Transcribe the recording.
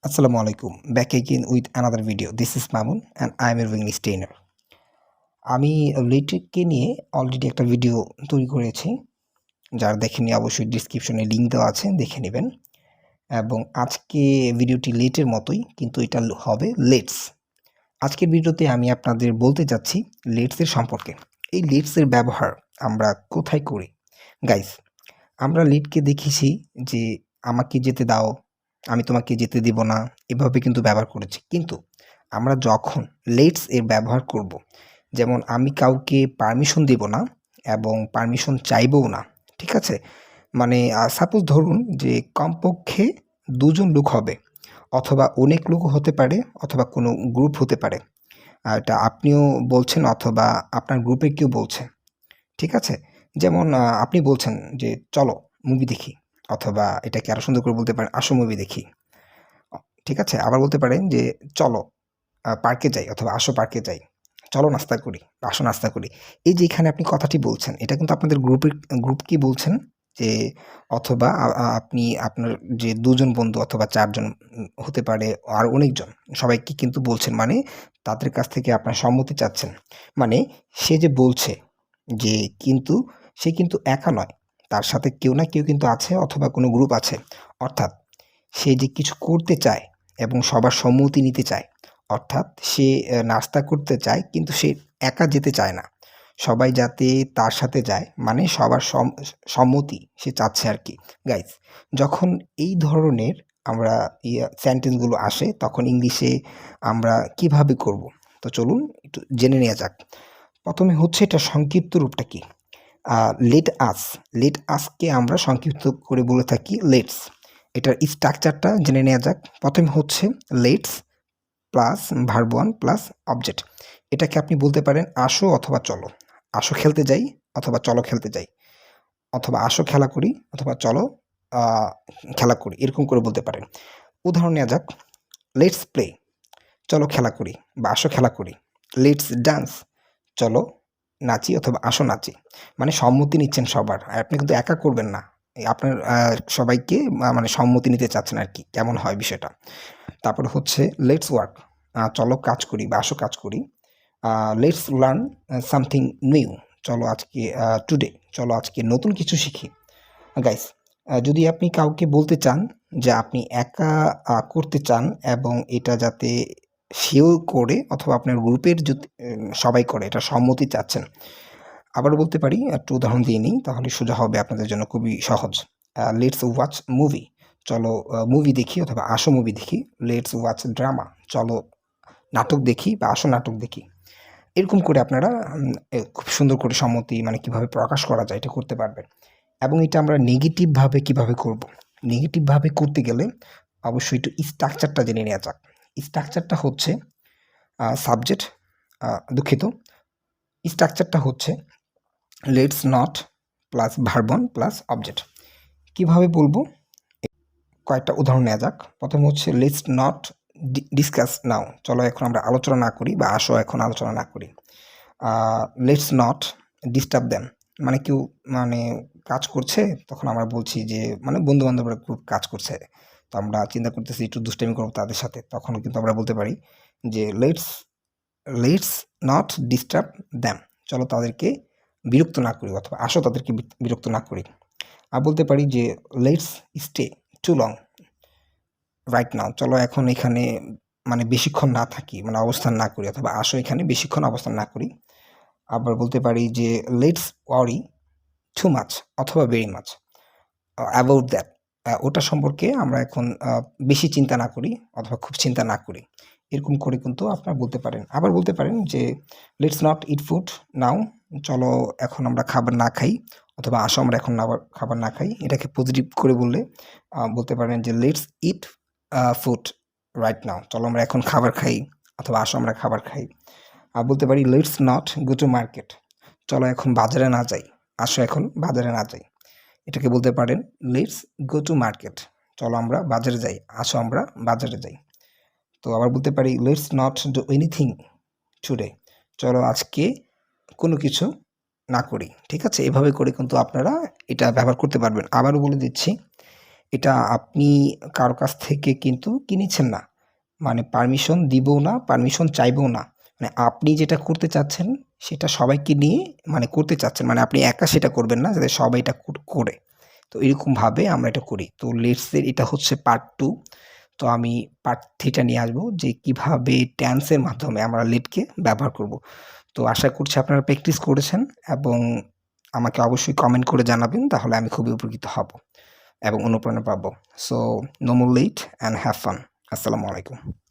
Assalamu alaikum. Back again with another video. This is Mamun and I am your English trainer. আমি লেটেককে নিয়ে already একটা video তৈরি করেছি। যারা দেখেননি অবশ্যই ডেসক্রিপশনে লিংক দেওয়া আছে, দেখে নেবেন। এবং আজকে ভিডিওটি লেটের মতোই, কিন্তু এটা হবে লেটস। আজকের ভিডিওতে আমি আপনাদের বলতে যাচ্ছি লেটসের সম্পর্কে। এই লেটসের ব্যবহার আমরা কোথায় করি? গাইস, আমরা লেটকে দেখেছি যে আমাকে যেতে দাও, আমি তোমাকে যেতে দিব না, এভাবে কিন্তু ব্যবহার করেছি। কিন্তু আমরা যখন লেটস এর ব্যবহার করব, যেমন আমি কাউকে পারমিশন দেব না এবং পারমিশন চাইবও না, ঠিক আছে? মানে সাপোজ ধরুন যে কমপক্ষে ২ জন লোক হবে, অথবা অনেক লোকও হতে পারে, অথবা কোনো গ্রুপ হতে পারে। এটা আপনিও বলছেন অথবা আপনার গ্রুপে কেউ বলছে, ঠিক আছে? যেমন আপনি বলছেন যে চলো মুভি দেখি, অথবা এটাকে আরও সুন্দর করে বলতে পারেন আসো মুভি দেখি, ঠিক আছে? আবার বলতে পারেন যে চলো পার্কে যাই, অথবা আসো পার্কে যাই, চলো নাস্তা করি বা আসো নাস্তা করি। এই যে এখানে আপনি কথাটি বলছেন, এটা কিন্তু আপনাদের গ্রুপকেই বলছেন, যে অথবা আপনি আপনার যে ২ জন বন্ধু অথবা ৪ জন হতে পারে, আর অনেকজন, সবাইকে কিন্তু বলছেন। মানে তাদের কাছ থেকে আপনার সম্মতি চাচ্ছেন। মানে সে যে বলছে যে, কিন্তু সে কিন্তু একা নয়, তার সাথে কেউ না কেউ কিন্তু আছে, অথবা কোনো গ্রুপ আছে। অর্থাৎ সে যে কিছু করতে চায় এবং সবার সম্মতি নিতে চায়। অর্থাৎ সে নাস্তা করতে চায়, কিন্তু সে একা যেতে চায় না। সবাই যাতে তার সাথে যায়, মানে সবার সম্মতি সে চাচ্ছে আরকি। গাইস, যখন এই ধরনের আমরা সেন্টেন্সগুলো আসে, তখন ইংলিশে আমরা কিভাবে করব? তো চলুন একটু জেনে নেওয়া যাক। ১ম এ হচ্ছে এটার সংক্ষিপ্ত রূপটা কি? Let us. লেট আসকে আমরা সংক্ষিপ্ত করে বলে থাকি লেটস। এটার স্ট্রাকচারটা জেনে নেওয়া যাক। ১ম হচ্ছে let's plus verb 1 plus object. এটাকে আপনি বলতে পারেন আসো অথবা চলো। আসো খেলতে যাই, অথবা চলো খেলতে যাই, অথবা আসো খেলা করি, অথবা চলো আ খেলা করি। এরকম করে বলতে পারেন। উদাহরণ নেওয়া যাক। লেটস প্লে, চলো খেলা করি বা আসো খেলা করি। লেটস ডান্স, চলো নাচি অথবা আসো নাচি। মানে সম্মতি নিচ্ছেন সবার। আর আপনি কিন্তু একা করবেন না। আপনার সবাইকে মানে সম্মতি নিতে চাচ্ছেন আরকি। কেমন হয় বিষয়টা? তারপরে হচ্ছে লেটস ওয়ার্ক, চলো কাজ করি বা আসো কাজ করি। লেটস লার্ন সামথিং নিউ, চলো আজকে টুডে, চলো আজকে নতুন কিছু শিখি। গাইস, যদি আপনি কাউকে বলতে চান যে আপনি একা করতে চান, এবং এটা যাতে সেও করে, অথবা আপনার গ্রুপের যদি সবাই করে, এটা সম্মতি চাচ্ছেন। আবারও বলতে পারি, একটু উদাহরণ দিয়ে নিই, তাহলে সোজা হবে আপনাদের জন্য, খুবই সহজ। লেটস ওয়াচ মুভি, চলো মুভি দেখি, অথবা আসো মুভি দেখি। লেটস ওয়াচ ড্রামা, চলো নাটক দেখি বা আসো নাটক দেখি। এরকম করে আপনারা খুব সুন্দর করে সম্মতি মানে কিভাবে প্রকাশ করা যায়, এটা করতে পারবেন। এবং এটা আমরা নেগেটিভভাবে কিভাবে করব? নেগেটিভভাবে করতে গেলে অবশ্যই একটু স্ট্রাকচারটা জেনে নেওয়া যাক। স্ট্রাকচারটা হচ্ছে সাবজেক্ট, দুঃখিত, স্ট্রাকচারটা হচ্ছে let's not plus verb 1 plus object. কিভাবে বলবো? কয়েকটা উদাহরণ নেওয়া যাক। ১ম হচ্ছে লেটস নট ডিসকাস নাও, চলো এখন আমরা আলোচনা না করি, বা আসো এখন আলোচনা না করি। লেটস নট ডিস্টার্ব দেম, মানে কেউ মানে কাজ করছে, তখন আমরা বলছি যে মানে বন্ধু-বান্ধবরা খুব কাজ করছে। তো আমরা চিন্তা করতেছি একটু দুষ্টামি করব তাদের সাথে। তখন কিন্তু আমরা বলতে পারি যে let's let's not disturb them, চলো তাদেরকে বিরক্ত না করি, অথবা আসো তাদেরকে বিরক্ত না করি। আর বলতে পারি যে let's stay too long right now, চলো এখন এখানে মানে বেশিক্ষণ না থাকি, মানে অবস্থান না করি, অথবা আসো এখানে বেশিক্ষণ অবস্থান না করি। আবার বলতে পারি যে লেটস ওয়ারি টু মাচ, অথবা ভেরি মাচ অ্যাবাউট দ্যাট, ওটা সম্পর্কে আমরা এখন বেশি চিন্তা না করি, অথবা খুব চিন্তা না করি। এরকম করে কিন্তু আপনারা বলতে পারেন। আবার বলতে পারেন যে লেটস নট ইট ফুড নাও, চলো এখন আমরা খাবার না খাই, অথবা আসো আমরা এখন আবার খাবার না খাই। এটাকে পজিটিভ করে বললে বলতে পারেন যে let's eat food right now, চলো আমরা এখন খাবার খাই, অথবা আসো আমরা খাবার খাই। আর বলতে পারি let's not go to market, চলো এখন বাজারে না যাই, আসো এখন বাজারে না যাই। এটাকে বলতে পারেন লেটস গো টু মার্কেট, চলো আমরা বাজারে যাই, আসো আমরা বাজারে যাই। তো আবার বলতে পারি let's not do anything today, চলো আজকে কোনো কিছু না করি, ঠিক আছে? এভাবে করে কিন্তু আপনারা এটা ব্যবহার করতে পারবেন। আবারও বলে দিচ্ছি, এটা আপনি কারো কাছ থেকে কিন্তু কিনেছেন না। মানে পারমিশন দিবও না, পারমিশন চাইবও না। মানে আপনি যেটা করতে চাচ্ছেন সেটা সবাইকে নিয়ে মানে করতে চাচ্ছেন। মানে আপনি একা সেটা করবেন না যাতে সবাই এটা করে। তো এরকমভাবে আমরা এটা করি। তো লেটস সে এটা হচ্ছে পার্ট 2। তো আমি পার্ট 3 টা নিয়ে আসবো যে কিভাবে টেন্সের মাধ্যমে আমরা লেটকে ব্যবহার করব। তো আশা করছি আপনারা প্র্যাকটিস করেছেন এবং আমাকে অবশ্যই কমেন্ট করে জানাবেন। তাহলে আমি খুবই উপকৃত হব এবং অনুপ্রেরণা পাবো। So no more late and have fun. আসসালামু আলাইকুম।